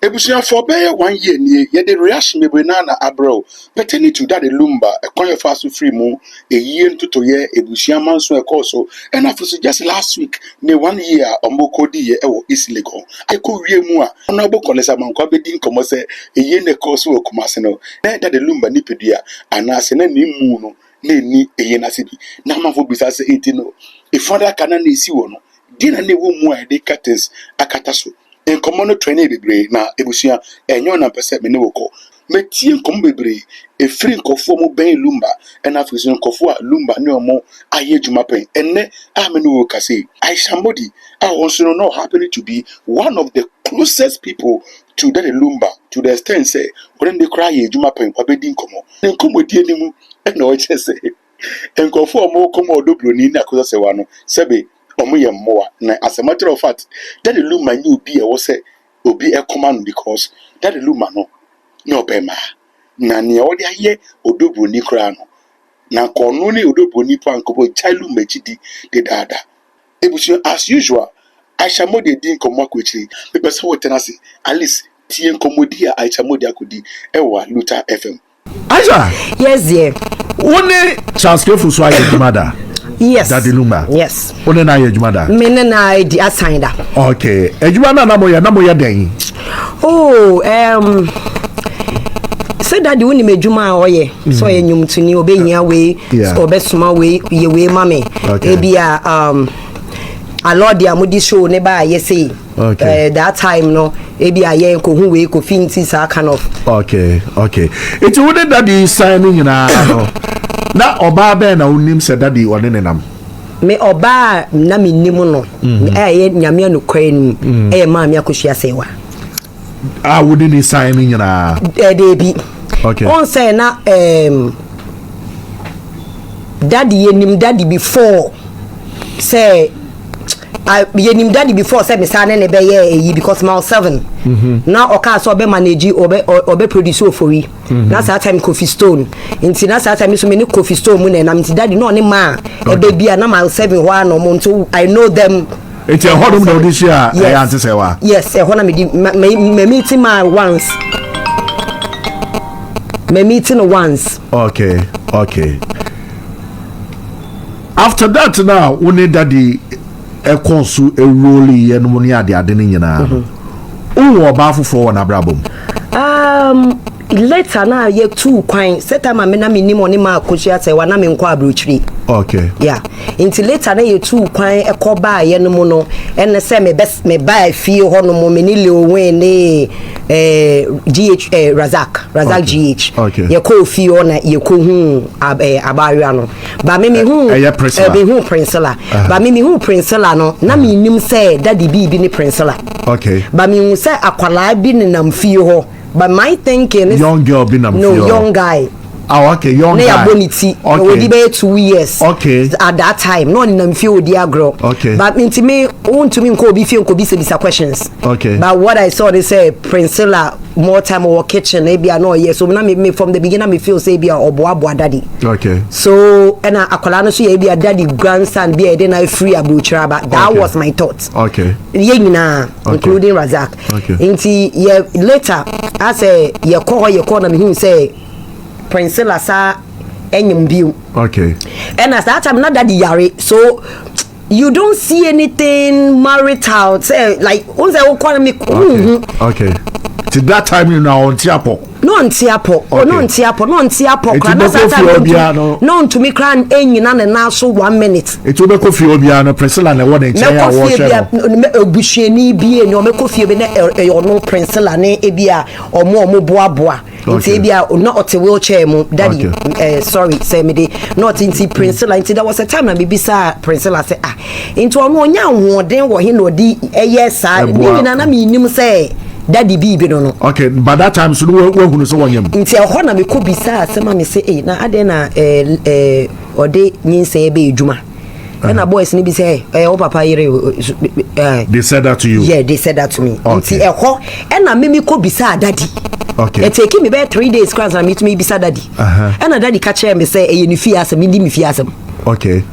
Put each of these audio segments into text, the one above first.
Ebusia for be 1 year ni ye the reaction be na abro pertaining to that Lumba a coin fast free mu a year to year Ebusia manso e course and after just last week ne 1 year omoko di ye e is legal I ko wie mu a honorable kolesa man kwa be din komo se e ye ne course o komase no that the Lumba ni pedua anase na ni mu no na ni e ye na se bi na manfo bisa se 18 no e father kana na esi wo no di na ne wo mu a de curtains akata so in common training bebre na ebusia enyo na pese me ne woko metie nkom bebre e free nkofo mo ben Lumba and afisi nkofo a Lumba ne omo aye djuma pen enne a me ne wo kase Ayisha Modi also not happening to be one of the closest people to that Lumba to the extent say when they cry djuma pen kwa bedi nkomo nkomo die ni mu na o chese nkofo mo komo odobro ni na koza se wano sebe omoye mmoa na as a matter of fact that the Lumba you be obi e command because that the Lumba no bema na ne o de aye odobro ni kra no na kono ni odobro ni pa nkobo chailu mechidi de dada ebusu as usual Ayisha Modi din komo akwachi me pese wo tenase at least tie komodi a Ayisha Modi akodi e wa Luta FM. Ayisha, yes dear, one transcribe so aye mother. Yes. Daddy Lumba. Yes. One na ejumada. Me na di assigned. Okay. Ejumada na moya den. Oh, say daddy woni mejuma oye. So ye nyumtuni obehia we, obesuma we, ye we mame. Ebia a lot dia mudi show ne ba ye say. Okay. That time no ebia ye ko hu we ko finti sa kind of. Okay. It would daddy signing na no. Na oba be na unim se daddy one nenam me oba na me nimu no ye nyame anokwa nim ma me akohia sewa would ni sign na dey bi. Okay. On say na daddy ye nim daddy before say ye nim daddy before say me sa ne be ye because my 7 now oka so be manage obe produce ofori na sa time Coffee Stone inti na sa time so me ne Coffee Stone mu na inti daddy no ne ma e be bia na my 7 ho no mo nto I know them. It's a hodum no this year I answer say wa yes e ho na me meeting my once me meeting once. Okay after that now when daddy e konsu e roli e no ni ade ni nyina wo ba fofo na brabom later na ye two kwan setama me na me ni mo ni ma akohia se wa na me nko abrochiri. Okay. Yeah. Until later na ye two kwan e ko ba ye no mo no ene se me ba fie ho no mo me ni le owen ni GH Razak okay. GH. Okay. Ye ko fie ho na ye ko hu abaria no ba me hu be hu Princella ba me hu Princella no na me nim se daddy bi ni Princella. Okay. Ba me hu se akwala bi ni nam fie ho. But my thinking is young girl been young guy. Oh, okay, young guy. Bonity. Okay. Be 2 years. Okay. At that time, no in feel dear girl. Okay. But to me ko be feel ko be questions. Okay. But what I saw they say Princella more time over kitchen maybe I know yes. So now me from the beginning me feel say be a oboa daddy. Okay. So and akola no so be a daddy grandson be a then I free abuchra but that was my thought. Okay. Including Razak. Okay. Inti later I say ye call na me who say Princella sa enyim biu. Okay. And as that time not daddy yare so you don't see anything marital say like once I call me okay. To that time you now on tiapo. No ntiapo no ntiapo no to me cran enyina na so 1 minute it will be coffee obia no Princella na won enche ya wo share obusheni bi eni o me coffee be na no Princella na ebia omo boaboa nti ebia no ote wheelchair mu daddy sorry say me dey not nti Princella nti there was a time na bibisa Princella say nti ono onya hoden wo he no di sa ni na me nim say daddy bi no. Okay, by that time so we hunu so wonyam nti e ho na me ko bisa asema me say na ade na ode nyinse be edwuma and boys ni bi say o papa yire they said that to you. Yeah, they said that to me. Nti e ho and na me ko bisa daddy. Okay. It take me about 3 days class and meet me bisa daddy. And na daddy catch me say e ni fi asem ndi me fi asem. Okay.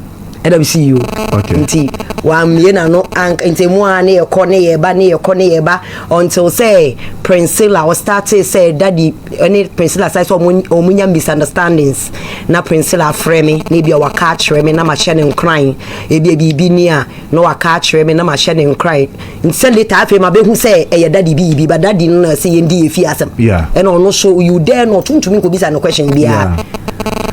And I see you. Okay. Nti wa me na no ntemu an ye ko ne ye ba until say Priscilla was started say daddy any Priscilla say so omunya misunderstandings na Priscilla frame na bia wa ka kire me na ma hye ne crying e bia bibi ni a no wa ka kire me na ma hye ne crying nse later afi ma be hu say e daddy bibi but daddy no say ye ndi efi asem and ono so you dare not to me ko bisa no question bia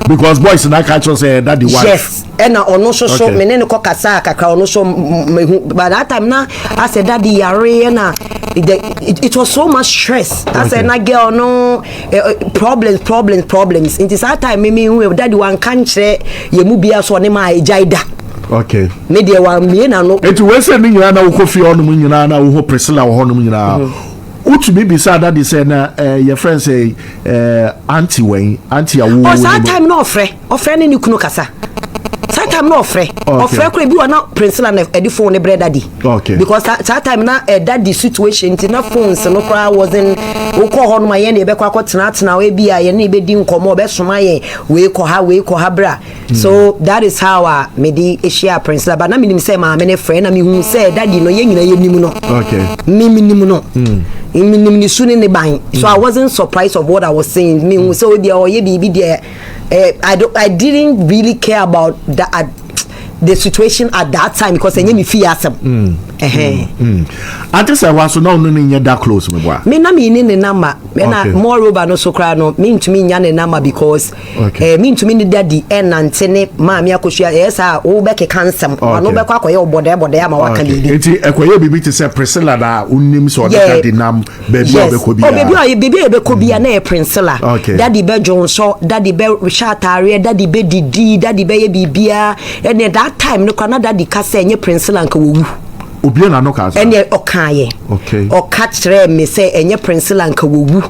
because boys na catch us say daddy wife yes and ono so me ne ko kasa kakra ono so by that time na I said daddy yare na it was so much stress. I said na girl no problems in this time me daddy wan kan kire ye mu bia so ne ma ejaida okay me dey wan me na no it we say ni nyina na wo kofi onu mu nyina na wo Priscilla wo honu mu nyina utu be say that say na your friend say auntie when auntie awu oh that time no ofre ni kunu kasa that time no ofre kure bi na Priscilla na edi phone ne brother daddy okay because that time na daddy situation na phones no cry wasn't wo ko ho no ma ye na e be kwa kwatena we bia ye na e be di nkomo o be soma ye we ko ha bra so that is how me di share Priscilla but na me nim say ma me ne friend na me hu say daddy no ye nyina ye nim no okay me nim no so I wasn't surprised of what I was saying. Me so I didn't really care about the situation at that time because I knew me fear some. I just was no that close me na me in the number moreover no so cry no mean to me nyane number because mean to me the daddy and antene ma me akohua yes wo be ke cancel no be kwa koye obode ama waka bibi enti ekoye bibi to say Priscilla da unnim so daddy nam baby obeko bia baby obeko bia na Priscilla daddy be jonso daddy be shatare daddy be didi daddy be bibia and that time no kana daddy ka say nye Priscilla nka wowu obi na no ka so ene okaye o katre me say enye Priscilla nka wowu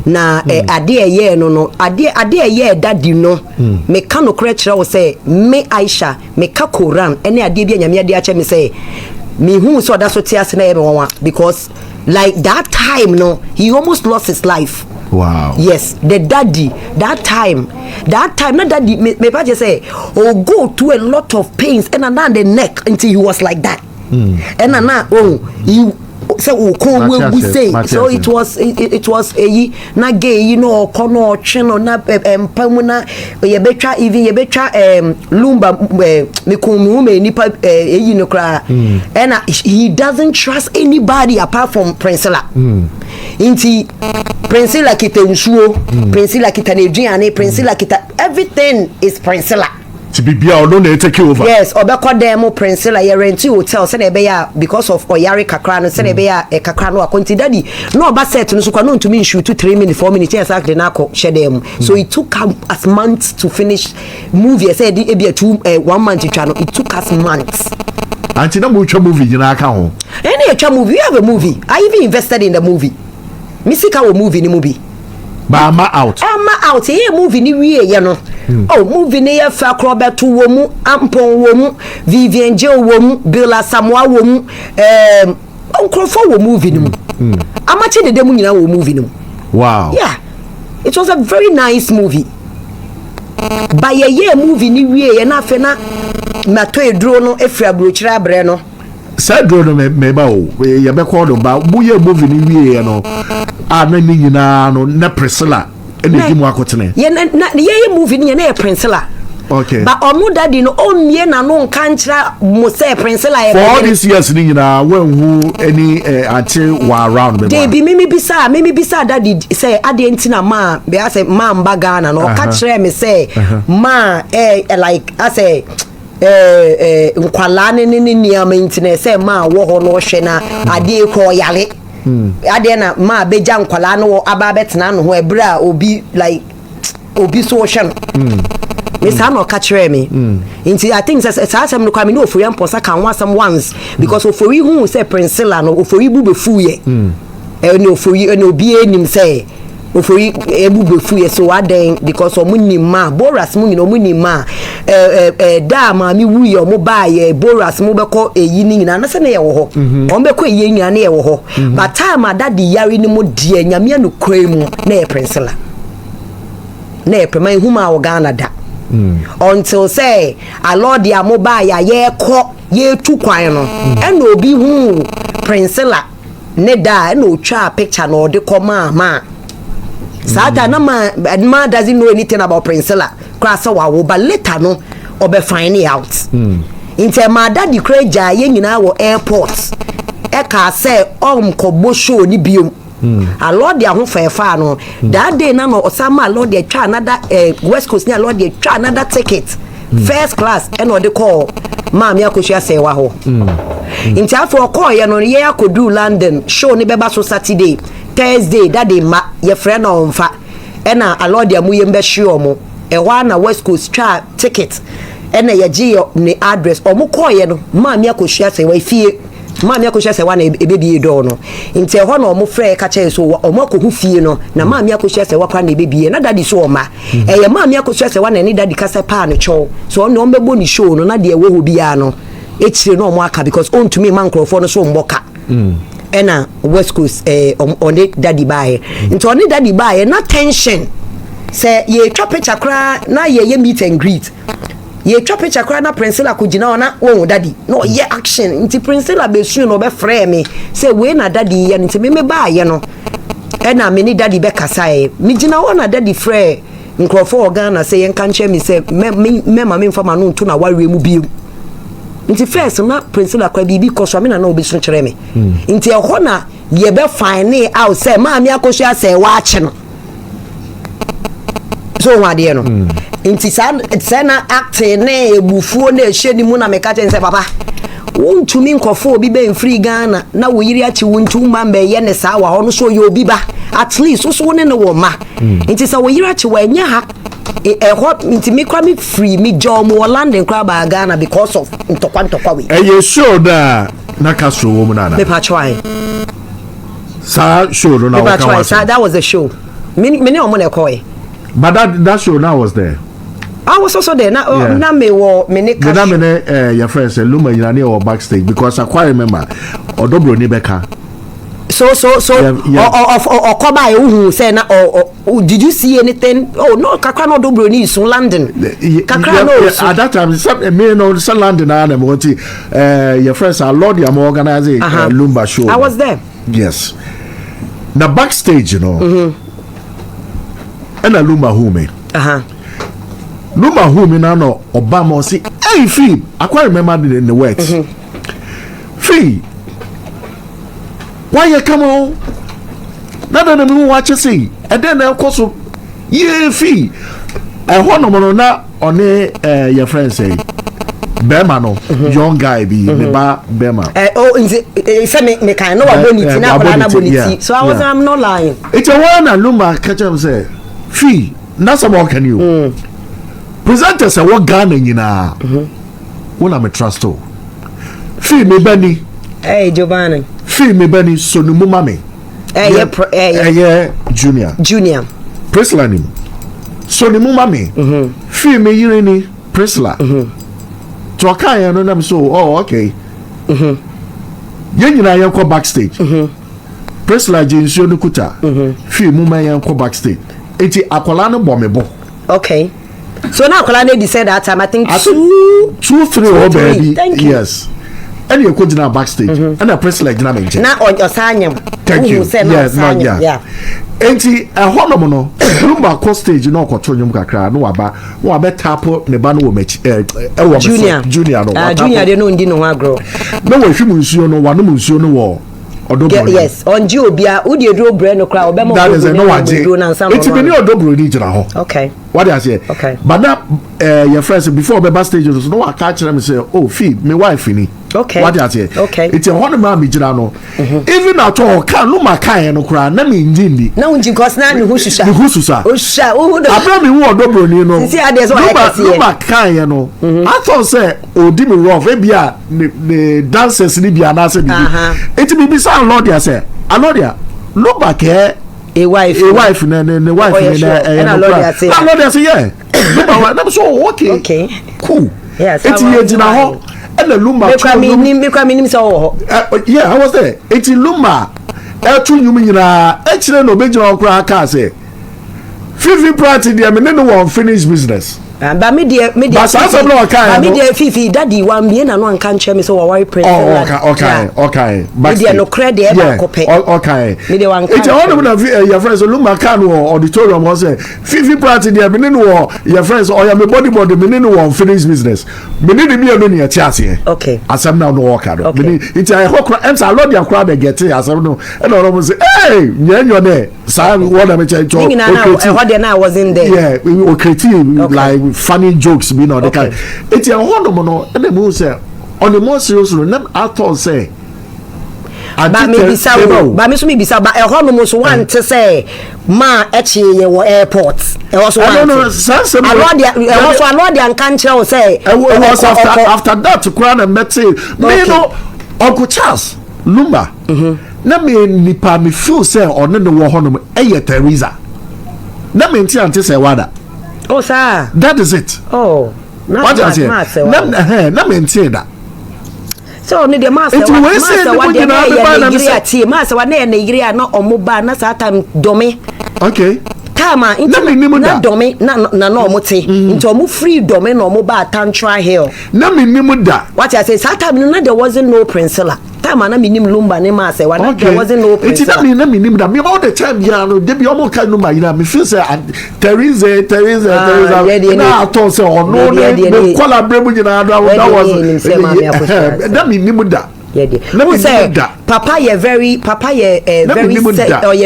na ade eye no ade eye daddy no me ka no kra kire wo say me Ayisha me ka Quran ene ade bia nyame ade ache me say me hu so da so tiase na ye me won because like that time no he almost lost his life. Wow. Yes, the daddy that time not daddy me pa say go to a lot of pains and around the neck until he was like that. And now you say so it was a na gay you know kono cheno na pamuna ye betwa even ye betwa Lumba me komu me nipa you know kra and he doesn't trust anybody apart from Priscilla. Inti Priscilla kita nsuo Priscilla kita neduane Priscilla kita everything is Priscilla. To be no take over. Yes, obeko demo Priscilla ye rent hotel se na be ya because of oyare kakra no se na be ya kakra no akonti daddy no oba set no so kwa no ntumi shoot 3 minutes 4 minutes yes actually na ko shedem so it took us months to finish movie said e be 1 month twa no it took us months anti na mo twa movie nyina aka ho any twa movie we have a movie I even invested in the movie misika wo movie ni movie ba ama out ye movie ni wie ye no movie ni ye fa Roberto wo mu Ampon wo mu Vivian J wo mu Bella Samoa wo mu onkrofo wo movie ni mu amache de dem nyina wo movie ni mu. Wow. Yeah, it was a very nice movie ba ye movie ni wie ye na fe na mato eduro no efra brochira abre no sadro no me ba o ye be call do ba bu ye movie ni wie ye no na ni nyina no na Priscilla ene di mu akotene ye na ye movie ni na Priscilla. Okay. But omu daddy no omie na no nkanchira mo say Priscilla for all these years ni nyina when who any until wa around me they be mimi bisa daddy say ade ntina ma be say ma mba Ghana no ka kire me say ma like I say nkwala ne niama ntina say ma wo ho no hwe na ade ko yale ade na ma beja nkwala no aba betena no ho ebra obi like obi so hwe Miss Hano catch me. I think that's no coming no for young posa can want some once because for you who say Priscilla no for you bube fuye. No for you no be him say. For you bube fuye so I then because of money ma Boras money no money ma dama mi wu yo mo buy Boras mo be call yini na say na ye wo ho. On be call ye nyane ye wo ho. But time daddy yari ni mo die nyame no kwai mu na ye Priscilla. Na ye prema huma wo Ghana da. until say alodi amoba ya ye ko ye tu kwan no and obi hu Priscilla ne da no twa picture no de koma ma Sada na ma doesn't know anything about Priscilla krasa wa wo but later no obe find it out inte ma daddy kreja ye nyina wo airport e ka say kobo show ni biom alodi ahun fefa no that day na no osama alodi twa another West Coast ni alodi twa another ticket first class and no dey call ma me akohia say wa ho inte afọ call ye no ye akodu London show ni beba so Saturday Thursday that day ma ye friend on fa e na alodi amuye mbe show mo e wa na West Coast twa ticket e na ye gi ni address omo call ye no ma me akohia say wa fie ma me akohia say wa na ebebie do no inte ho na omo frɛ ka kyɛ so omo akohu fie no na ma me akohia say wa kwa na ebebie na daddy so oma ye ma me akohia say wa na ni daddy kasa pa no chow so no ombebo ni show no na de wo bia no echire no omo aka because on to me man crofo no so mboka ena West Coast on the daddy buy into on the daddy buy na tension say ye twa picture kra na ye meet and greet ye twa picture kra na Priscilla kugina ona wo daddy no ye action into Priscilla be su no be frame me say we na daddy ye into me buy ye no ena me ni daddy be kasa e me gina ona daddy frɛ nkrofo organ na say yen kan che me say me ma me mfama no nto na ware mu bi nti first na Priscilla kwa bibi koso me na obi so kyerɛ me nti e ho na ye be fine out say ma me akohia say wa ache no so wa de no nti sa na acting na ebufuo na ehye ni mu na me ka say papa wontumi nkofo obi be free Ghana na wo yiri achi wontum ma mbe ye ne sa wa ho no so ye obi ba at least so ne no wo ma nti sa wo yiri achi wa nya ha hot nti me kwa me free me job mo London kwa ba Ghana because of ntokwa we you sure da na Castro wo mu na me pa try sa show no na me pa try sa that was the show me omo na call but that show now was there. I was also there na me wo me ne Castro me ne your friend say Luma you na or backstage because I quite remember Odobro ni beka so or koba you say na did you see anything? Oh no, kakra no Odobro ni is London. Kakra no at that time me no some London na me want your friends are Lord am organizing Lumba'S show. I was there. Yes. The backstage you know. And a Lumba'S who me. Lumba'S who me na no Obama say hey Fee I quite remember the words. Fee why you come on? Nada na me watch see. And then of course yeah Fee. Hono na on your friend say Bema no young guy be Bema. Oh if me kind no aboniti na na aboniti. So I'm not lying. It's a one and Lumba'S catch him say Fee na some more can you. Presenter say what Ghana nyina. Wona me trust to. Fee me bani. Hey Giovanni. Fee me bani so no mu mame. Junior. Priscilla nim. So ni mu mame. Fee me yire ni Priscilla. To aka ya no nam so oh okay. Yen nyina yen ko backstage. Priscilla jinsuo no kuta. Fee mu ma yen ko backstage. Enti akola no bo me bo. Okay. So now akola no decide that time I think 2-3 or baby. Yes. And you could na backstage and a press like dynamic na on your sanyam thank you yes no yeah enti hono no Lumba'S co stage no ko tonyum kakra no waba tapo ne ba no wo mechi junior no junior de no ndi no agro no wo hwimu nsuo no wano nsuo no wo Odobro yes on ji obia wo de dro bre no kra obema dro na nsam enti be ni Odobro ni gira ho okay what I say okay but now your friends before be backstage so no wa catch them say oh Fee me wife ni okay what I say okay it's a one man me gira no even at all can Lumba'S kan no kra na me ndindi na unji cause na ni hususa osha wo do abra me wo Odobro ni no see ade so Lumba'S kan no I thought say odi me rough e bia the dancers ni bia na say bi it be say Lord ya say Alodia Lumba'S ke a wife ne wife and Lord ya say yeah Lumba'S so okay cool yes it's here jina ho and the Lumba'S me kwa minim so yeah I was there it's Lumba'S tu nyum nyina e kire no be jina okra aka say 50 party there me no one finish business Ba me dey fifi daddy wan me na no an kan che me so worry prince. Okay. Me dey no credit e ba kope. Okay. Me dey wan kan. It's all of your friends Luma kan auditorium was say fifi party there me no your friends or your body me no unfinished business. Me need me no near tiase. Okay. Asem now no work out. It's a hokra em sa lord your crowd dey get asem no. E no no say hey nyanyo there. Sa what am I tell you? Okay. I wasn't there. Yeah, we creative like funny jokes be no the kind. It's a hono no and the say on the more serious no I thought say but me bisa but e hono mo so want to say ma echi ye wo airport e was one no sense I know the can tell say after that to crown and met say me no Uncle Charles Lumba na me nipa me feel say on no wo hono e Teresa na me nti ante say wada. Oh sir, that is it. Oh, what I say na me nti da. So ni the master what dey na master what na Nigeria na omoba na sa time dome. Okay. Kama na dome na no omote into omo free dome na omoba Tantra Hill. Na me nimu da. What I say sa time na there wasn't no Princella. Time na me nim Lumba ne ma say what there wasn't no Princella. It's na me nim da me all the time ya no dey be omo kan no ma you me feel say Teresa na aton say ono ne collaborate with na that was that me nim da. Who say papa you very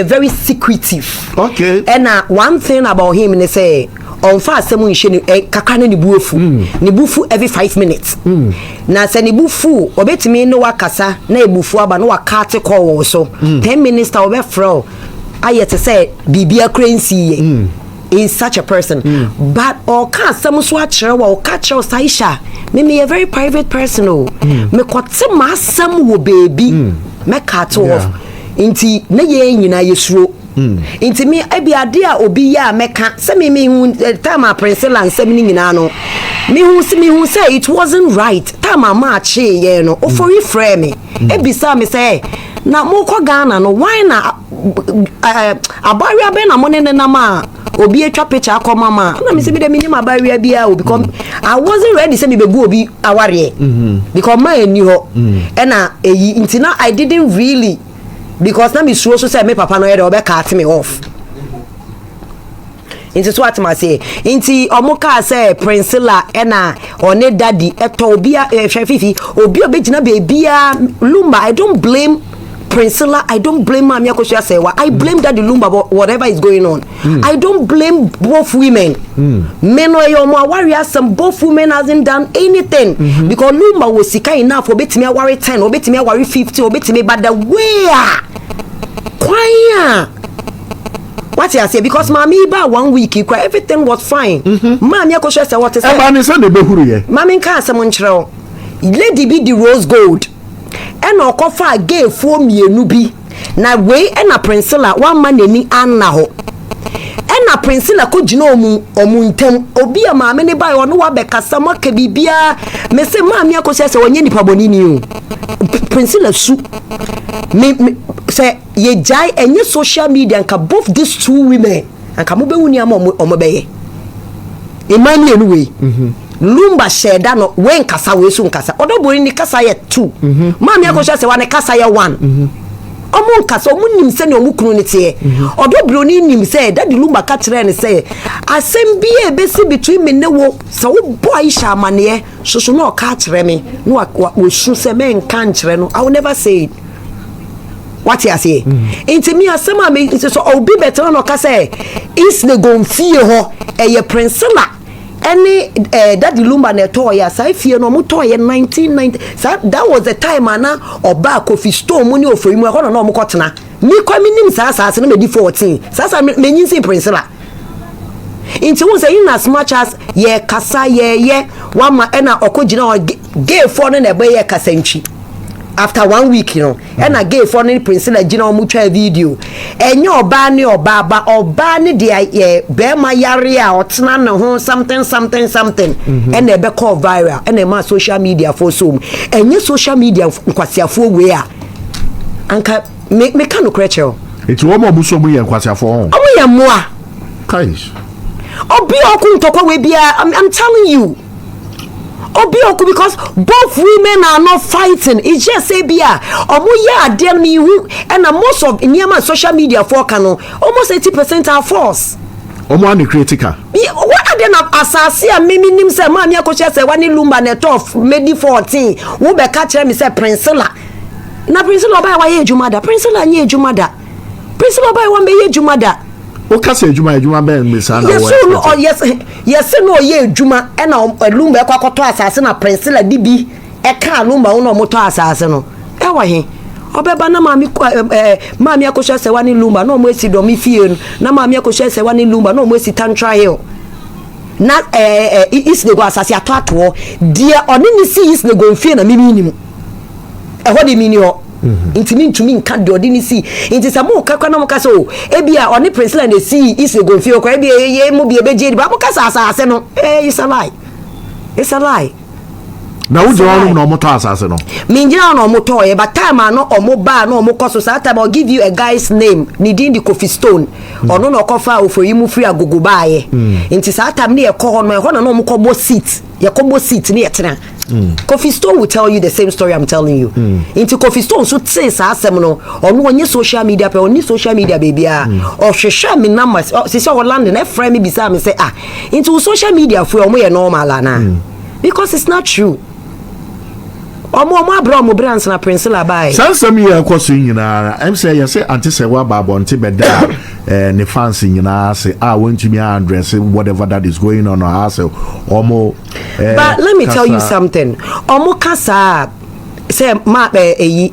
very secretive. Okay. And one thing about him they say on fast some nhye kakra na ni bufu every 5 minutes na se ni bufu obetimi no wakasa na ebufu aba no wakate call wo so 10 minutes ta obe fro ayete say bibia crancy is such a person but or can some so akere wo catch us Ayisha me a very private person me kwate ma asam wo baby me cut off inti na ye nyina yesuro inti me abi ade a obi ya meka se me hu time a Princella nsam ni nyina no me hu say it wasn't right time a ma che ye no o for frame me ebisa me say na mo ko Ghana no why na abaria be na mo ne na ma obi etwa picture akoma ma na me say be the minimum abaria bia o because I wasn't ready say me be go obi aware because ma eni ho e na eyi inti na I didn't really because na me so say me papa no ye obe cut me off inti so what ma say inti omoka say Princella na one daddy eto obi fifi obi obegina bebia Lumba I don't blame Princella, I don't blame Mami Akosia Sewa. I blame Daddy Lumba about whatever is going on. I don't blame both women. Men or your warrior, some both women hasn't done anything. Because Lumba was sick enough for bet me a worry 10, or bet me a worry 50, or bet me but the way. Quiet. What I say? Because Mami ba 1 week, everything was fine. Mami Akosia Sewa what is Mami can't someone chro. Lady be the rose gold. And okofa gay for mienu bi na we na Princella one man ni anna ho na Princella ko gina omu ntem obi a maame ne bai ono wa bekasa maka bibia me se maame akosia se onye nipa bonini o Princella su me say ye jai enye social media nka both these two women anka mo be wuni am omo beye imani anyway Lumba sheda no when kasa we so nkasa odobori ni kasa ye 2 maami akosha se wane kasa ye 1 omo nkasa omo nim se ne omo kunu ne tie odobori ni nim se Daddy Lumba ka kire ne se asem bi e besi between me ne wo se wo boy Ayisha amane so no ka kire me no wo su se me nka nkire no I will never say it. What you say into me asem am so obi better no ka se is ne gonfie ho eye Princella any Daddy Lumba ne toya sai fie no mo toya 1990 that was the time ana oba Kofi store money ofori mu e ho no mo kotena mi kwa minim sa no me di 14 sa me nyinsi Princella into won say in as much as ye kasa ye one ma na okogina gay for no na be ye kasanchi after 1 week you know and a gay for any Princella gina omu twa video enye oba ni oba ni de be ma yare a otena ne ho something and e be call viral and e ma social media for so enye social media nkwasiafo we a anka me ka no kreche o eti wo mo buso mu ye nkwasiafo ho omo ye moa kaish Obi oku ntokwa we bia. I'm telling you. Obi oku, because both women are not fighting. It's just say bia. Omo ya adem me who, and most of Nyama social media for kano almost 80% are false. Omo ani critical. What are they na asase a mimi nim say ma mi akoshe say wani Lumba net off Medi 14 wo be ka kire me say Princella na Princella oba wa ye ejuma da Princella nye ejuma da Princella oba wa be ye ejuma da o ka say ejuma be me sa na wo yes no ye ejuma e na Lumba kwa koto asase na Princella dibi e ka Lumba wo no moto asase no e wa he obeba na mami akoshe se wani Lumba no mo esi do mi fie na mami akoshe se wani Lumba no mo esi Tantra Hill na is the go asase ato dia oni ni si is the go fie na mimi nim e ho de mini ho intimi ntumi nka de odi ni si inti samo kakwa na mo kasa o e bia oni Princella na si is the go fie ko e bia ye mo bia beje ba mo kasa asase no it's a lie na wo jawon no moto asase no minjina no moto e but time no omo ba no omo koso sa time I'll give you a guy's name nidin the Coffee Stone ono no kofa ofoyimu free agogo ba ye nti sa time ne e ko no e ho na no mo kobo seat ye kobo seat ne etena Coffee Stone will tell you the same story I'm telling you nti Coffee Stone so say sa asem no ono onye social media pe oni social media baby a o hwehwe me number se se Holland na friend me bisa me say nti social media for omo ye normal ana because it's not true. Omo abro mo brands na Princella bai sansam ye akoso nyina em say ye say anti say wa babo nti beda ne fans nyina say want to me address whatever that is going on or say omo but let me tell you something omo kasa say ma say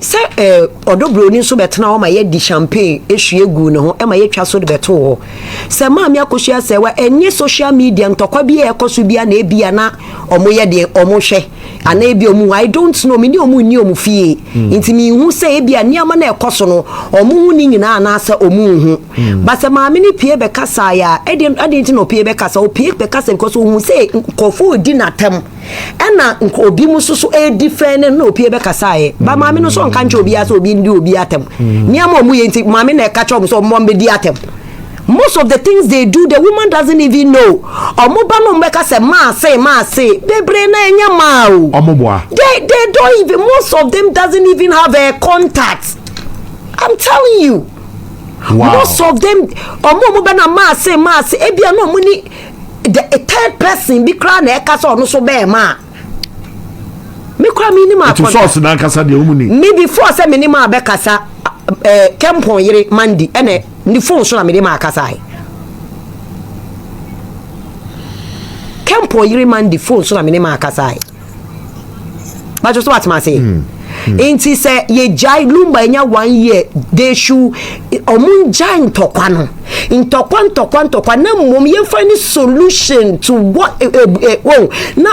odobro ni so betena o ma ye di champagne ehue gu ne ho e ma ye twa so de beto ho say ma mi akohia say wa enye social media ntokwa bi e koso bia na ebia na omo ye de omo hwe ana ebia omu I don't know me ni omu ni omu fie nti mi hu say ebia niama na ekoso no omu hu ni nyina na say omu hu but say ma mi ni pie be kasa ya edi nti no pie be kasa o pie be kasa because hu say nkofo di natam ena obi mu susu e different no pie be kasa ye ba ma mi no so nka nche obi asa obi ndi obi atem niama omu ye nti ma mi na ka chom so mo be di atem. Most of the things they do, the woman doesn't even know. Omoba no mbeka se ma say. Bebre na enya ma o. Omobwa. They don't even. Most of them doesn't even have a contact. I'm telling you. Wow. Most of them. Omoba na ma say. Ebia no muni. The third person be kra na eka so no so be ma. Me kra mi ni ma. To source na kasa de omuni. Me before say me ni ma be kasa. Kempon yere mandi ene ni phone so na me de ma akasa Kempon yere mandi phone so na me de ma akasa ba just what ma say enti say ye jai Lumba enya 1 year they should omun jai ntokwa no ntokwa na mom ye find solution to what na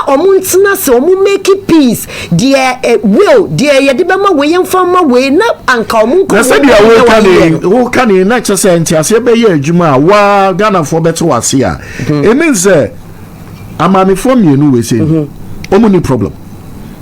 omun tina say omun make peace there will there ye de be ma we ye fama we na anka omun ko say dia wo kan na che say enti ase be ye adwuma wa Ghana for beto wase a it means amami from you no we say omun ni problem.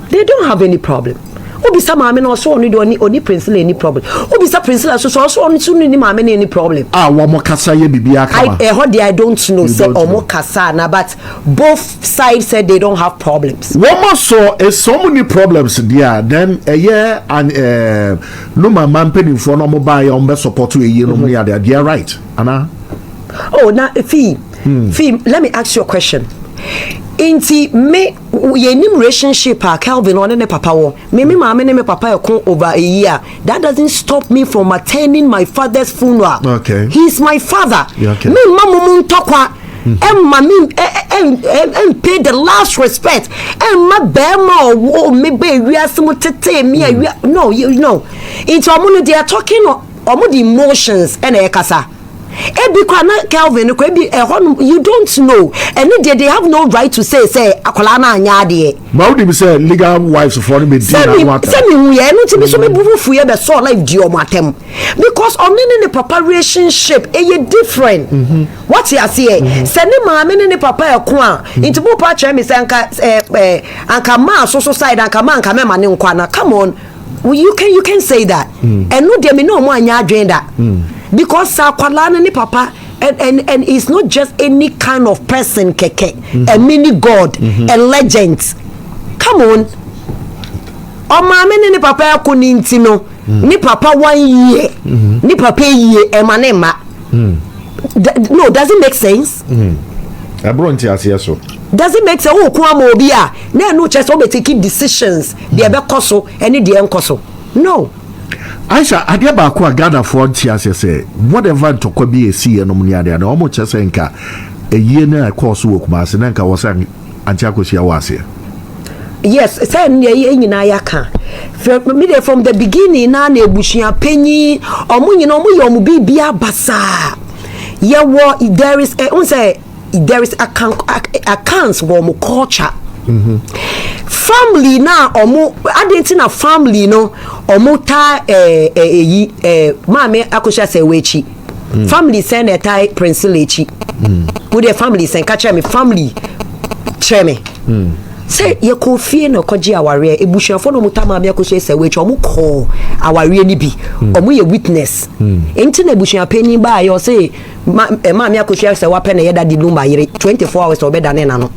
They don't have any problem. Obisa mama no so oni Princella any problem. Obisa Princella so oni so ni mama any problem. Wo mo kasa ye bibia kama. I don't know say omo kasa na but both sides said they don't have problems. Wo mo so so many problems there then and no man penny for no mo buy on be support we no mo ya they are right. Ana. Oh na Fee, let me ask you a question. Inti me ye nim relationship Calvin on ne papa wo me mama ne me papa ekon over a year that doesn't stop me from attending my father's funeral. Okay, he's my father. Yeah, okay. Me mama mun tokwa and pay the last respect and my bema or me be we are some tete me no you know it's omo they are talking omo the emotions and ekasa. Ebi kwa Calvin ko ebi you don't know and they have no right to say akola na anya de ma wo dem say legal wives for me dey na what say me hu ye no ti bi so me bufu ye be so life di o matem because onne ne papa relationship e different what you say say ne ma me ne papa e ko a into bu pa try me say anka ma so side anka ma anka me ma ne nkwa na come on you can say that and no dey me no mo anya adwen that because sa kwala ne papa and it's not just any kind of person, keke, a mini god, a legend. Come on. O mama ni papa yako ni ntino, ni papa 1 year, ni papa year, emanema. No, does it make sense? Abronti asiaso. Does it make sense? Oh, kwamo obia. Na no chese obe take decisions. The ebe koso, any the enkoso. No. Ayisha, adia ba ko Ghana for ntiase say whatever to kwa bi esi no muni adia na omo chese nka eyie na course wo kuma se nka wo san antiakosia wase. Yes, say nyina yaka. From the beginning na Abusuapenin omo nyina omo ye omo bibia basa. There is accounts for mo culture. Family na omo adentina family no omo ta mame akosha se wechi. Family send a tie prince lechi. With the family send catch me family cheme. Say ye ko fie no koji aware ebusuafo no mutama me akosha se wechi omo ko aware ni bi omo ye witness. Enti na Abusuapenin ba yo say mame akosha se wape na yeda di Lumba yire 24 hours obeda na no.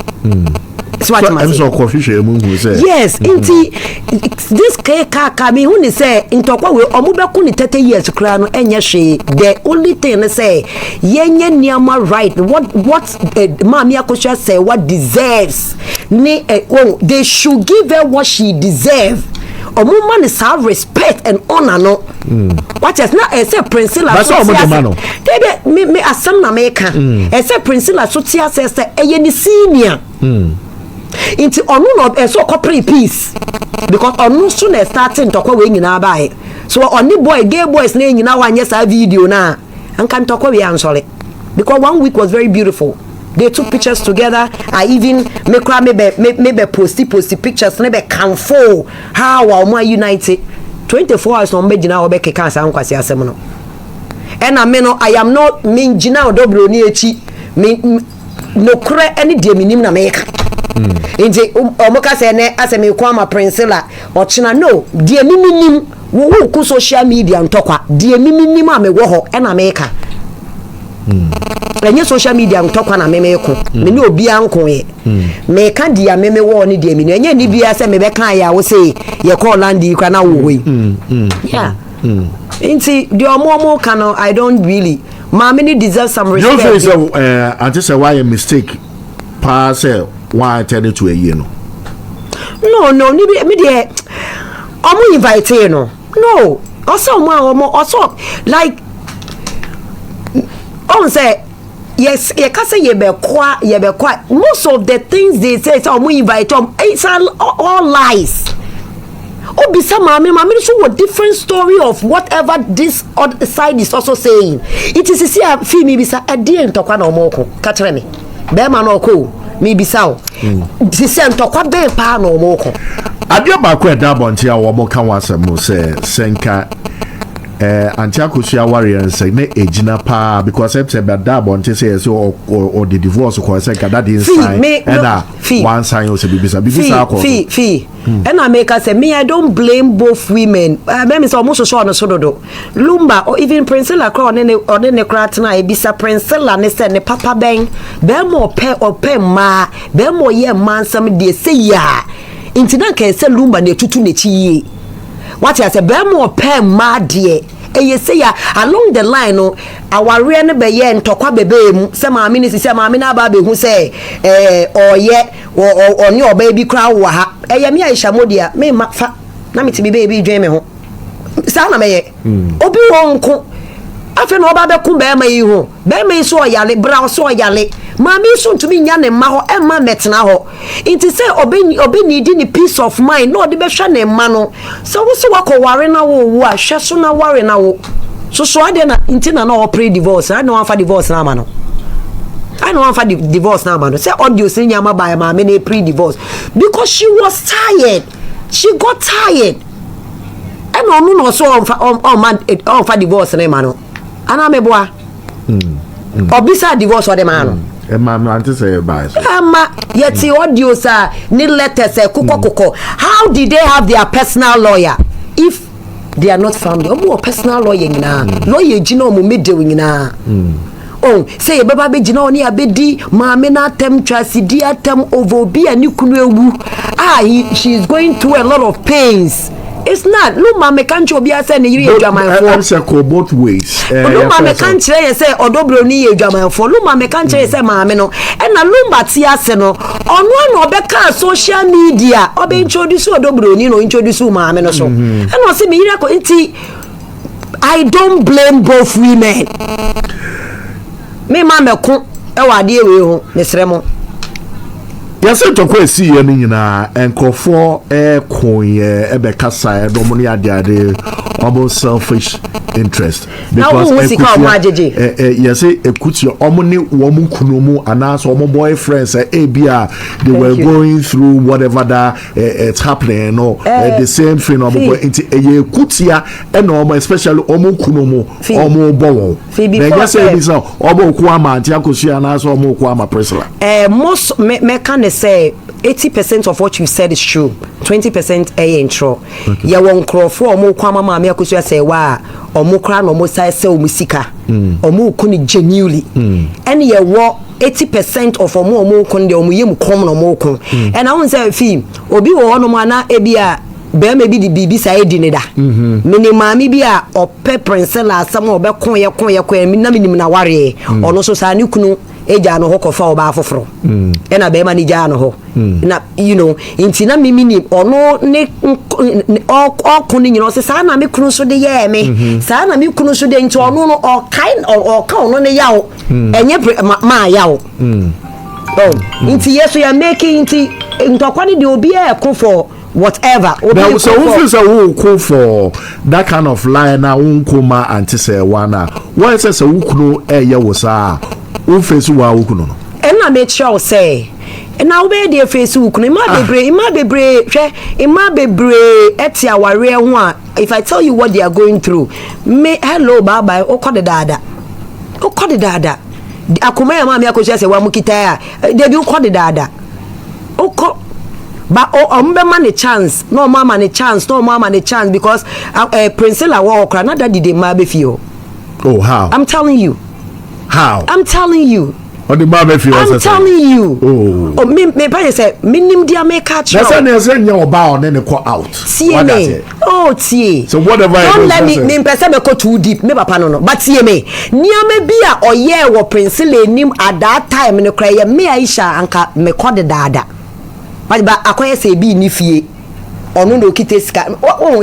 Yes, inti this kaka me who say intokwa we omubeko ni 30 years kra no enye hwe. The only thing say yenye niama right what mami akosha say what deserves ni they should give her what she deserve. Omuma is have respect and honor no. What is not say Priscilla so me asam na meka say Priscilla so tia say eye ni senior. Into onu no so corporate peace because onu soon starting tokwa we nyina bae so oni boy gay boys na nyina wanye sa video na anka tokwa we ansole because 1 week was very beautiful. They took pictures together. I even maybe posty pictures maybe can fall how we united 24 hours on begina obe keka sa nkwasi asem no and I am not mean gina odobro ni echi no kure any de minim na meka inje omoka se ne aseme kwa ma Priscilla ochina no de minim wo ku social media ntokwa de minim a me wo ho e na meka enye social media ntokwa na meme ko me ni obi anko ye me ka dia meme wo ni de minim enye ni bia se me be kan ya wo se ye call landi kwa na wo we yeah inti the omo kan I don't really Mamini deserves some respect. You say I just say why a mistake pass why tell it to a year no. No, me there omo invite no. No. Also like on say yes, you can say you be quiet. Most of the things they say omo invite it's all lies. Obisa mami show a different story of whatever this other side is also saying. It is see a feel me bisa a dear ntokwa na omoko katre me be ma no ko me bisa o this ntokwa be pa na omoko adia ba ko da bonti a wo mo kan wasem say senka Antiakosia warrior say ne ejina pa because say be da bonti say so or the divorce ko say ka that inside and one sign also bibisa fee and I make us say me I don't blame both women. Me say almost so on so do Lumba or even Priscilla cry on ne cry na ebisa Priscilla ne say ne papa ben mo pe ma be mo ye man some dey say ya intina kan say Lumba ne tutu ne chi what I say be mo pe ma de eye say ya along the line no aware ne be ye ntokwa bebe mu say maami ni say maami na ba be hu say oye oni oba bi kra wo ha eye me Ayisha modia me ma fa na me ti be baby dwen me ho sa na me ye obi wo nko afi no oba be ku be ma yi ho be ma yi so oyale bra so oyale maami so ntumi nya ne ma ho e ma metena ho inti say obi need ni peace of mind no de be hwa ne ma no so wo so wako ware na wo a hwe so na ware na wo so ade na inti na no pre divorce I no wan fa divorce na ma no I don't want for the divorce now, man. Say audio saying yama by my many pre-divorce because she was tired. She got tired. And no so on for divorce, man. And I'm a boy. Or beside divorce or the man. Man, say bye. Yet the audio sir need letters kuko. How did they have their personal lawyer if they are not family? Or personal lawyer na lawyer jino mu me doing na. oh say baba be gina oni abedi maame na atem twasidi atem over bi ani kunu ewu she is going through a lot of pains. It's not. Luma me can't be a say you German for. Answer both ways. Luma me can't say odobro ni German for. Luma me can't say maame no. And na Lumba ti ase no. On one obeka social media obe introduce odobro ni no introduce maame no so. And no say me ira ko nti I don't blame both women. Me maame ko e wa de we ho mesre mo. Yes, to go see you nyina enkofo konye ebekasa edomo ne ade almost selfish interest because yes ekuti omoni womu kunumu anaso omo boyfriends bia they were going through whatever that it's happening no the same thing omo into ekutia and omo especially omo kunumu omo bowo na yes e bisa omo ku ama anti akosi anaso omo ku ama presla most me can say 80% of what you said is true. 20% intro. Ya won crofo omo kwa mama me akosu say wa omo kra no mo sai se omo sika. Omo ku ni genuinely. And ye wo 80% of omo ku de omo yem kom no mo ku. And I won say fi obi wo no mo ana ebia be me bi di bibi sai di ne da. Me maami bi a ope princella asam obekon ye mi na minim na ware. Ono so sa ni kunu eja no ho kofa oba afoforo ena be ma ni ja no ho na you know inti na mimi ni ono ne okun ni nyino se sa na me kunu so de ye me sa na me kunu so de nti ono no o ka ono ne yawo enye ma yawo inti yeso ya making inti ntokwani de obi e ko for whatever now, so who feels a call for that kind of line now unkuma anti say wana why says a ukunu ya wosa who face wa ukuno and I make sure say and now be the face ukunu ima bebre etia ware ho if I tell you what they are going through me hello bye bye okode dada akoma ya mama akosia say wa mukita ya dey be okode dada oko but mama ne chance no mama ne chance because Princella wa okra na daddy dey ma be fio. Oh how? I'm telling you. How? I'm telling you. On the ma be fio. I'm telling you. Oh me pa say minim dia make catch. That's na say nya oba on ne call out. See me. Oh tie. So whatever don't let me person me go too deep me papa no but see me. Niam bi a oye wo Princella nim at that time ne kra ye me Ayisha anka me call the dada. But akoye say bi ni fie onu no kite ska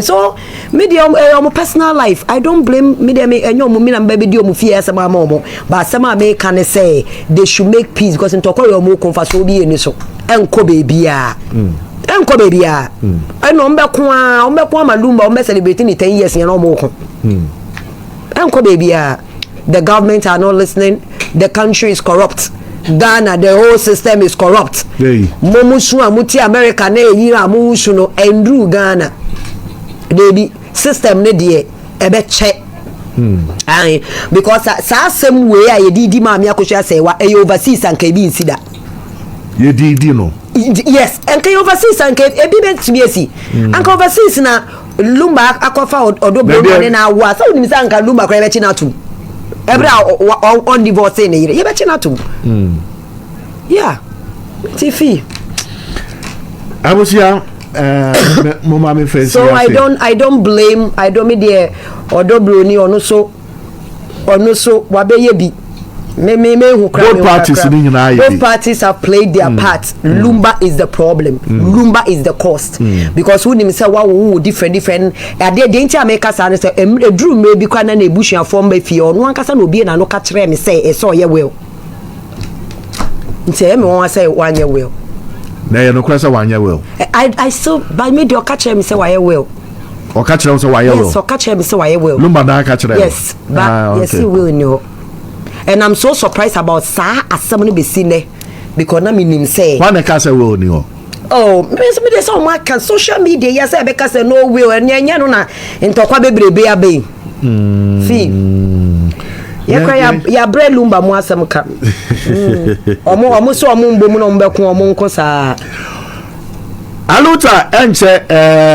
so media personal life I don't blame media me enyo mo me na baby di omo fie asema mo but asema me can say they should make peace because ntoko yo mo konfa so bi eni so enko baby a eno mbeko ama Lumba o celebrating 10 years yan mo ko enko baby a the government are not listening the country is corrupt. Ghana, the whole system is corrupt. Momusu amuti America na yira amusu no endru Ghana. Debi system ne de ebe che. Because sa same way a yedi maami akosha say wa e overseas anka bi insida. Yedi no. Yes, anka overseas anka ebi betbiesi. Anka overseas na Lumba akofa odobro na wa so nim sa anka Lumba kra be chi na tu. Every on divorce in here. You better not to. Yeah. TV. I was here. Mama face. So I don't blame. I don't me there. Odobroni or no so. Wabe yebi. Both parties have played their part. Lumba is the problem. Lumba is the cost. Because who himself wa different ade de ntia make us say edru me bi kwa na ebushia form be fie ono ankasa na obi na no ka kire me say e so ye well. Ntia me won say wanye well. Na ye no kwasa wanye well. I still by me do ka kire me say wanye well. O ka kire me say wanye well. Yes, o ka kire me say wanye well. Lumba na ka kire. Yes, but yes he will know. And I'm so surprised about sa asem no be sine because na minim say why na ka say will ni ho. Oh, me dey say on can social media yes e be ka say no will and nya no na ntokwa bebrebe abe. Fi. Ya bre Lumba mu asem ka. Omo so omo mbom no mbeko omo nko sa. Aluta enche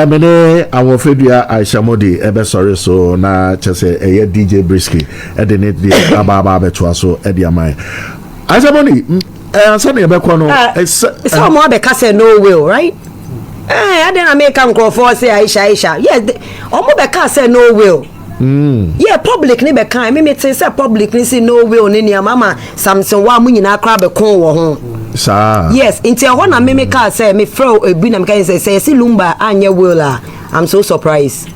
mene awofedua Ayisha Modi ebe sorry so na chese DJ Brisky de ne de ababa beto so e de amai Ayisha Modi so na ebe kwa no so mo be ka say no will right I didn't make am go for say Ayisha yes omo be ka say no will yeah public ni be kan me say public ni say no will ni mama Samson wa mu nyina kra be kon wo ho sa yes inti ho na me ka say me fro ebi na me kan say si Lumba anya will I'm so surprised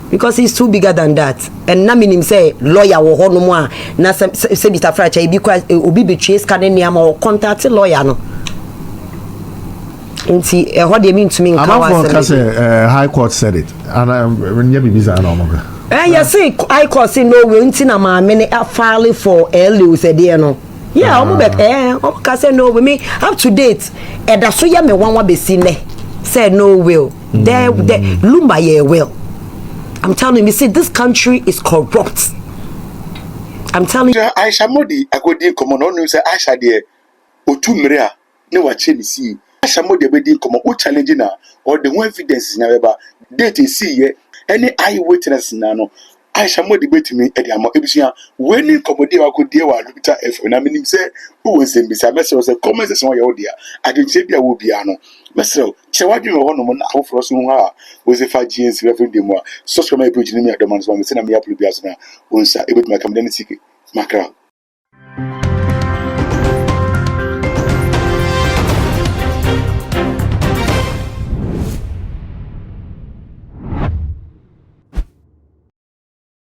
because he's too bigger than that and na minim say lawyer wo ho no mu a na say Mr. Fracha ebi kwa obi betwe ska ne niam o contact lawyer no inti ho de me ntumi nka wa say high court said it and nya bibiza na omoga yes I court say no will inti na ma me file for LU said there no yeah omo be omo ka say no with me up to date e da so ya me wan wa be si ne say no will there Lumba ye will I'm telling you see this country is corrupt I'm telling you Ayisha Modi agodi komo no no say Ayisha de otumre a ne wa che ni si Ayisha Modi be din komo o challenge na or the one evidence na beba date see ye any eye witness na no Ayisha Modi betimi e de ama ebusia weni komodi wa ko die wa lubita f na minim say who was in bisa message was comment section wa ye dia agency bia wo bia no message che wadwe ho no na afro so ho a wo se fa GNC referendum a so so my page ni me adoman so me se na me upload bia so na onsa ebetuma kam den sike makra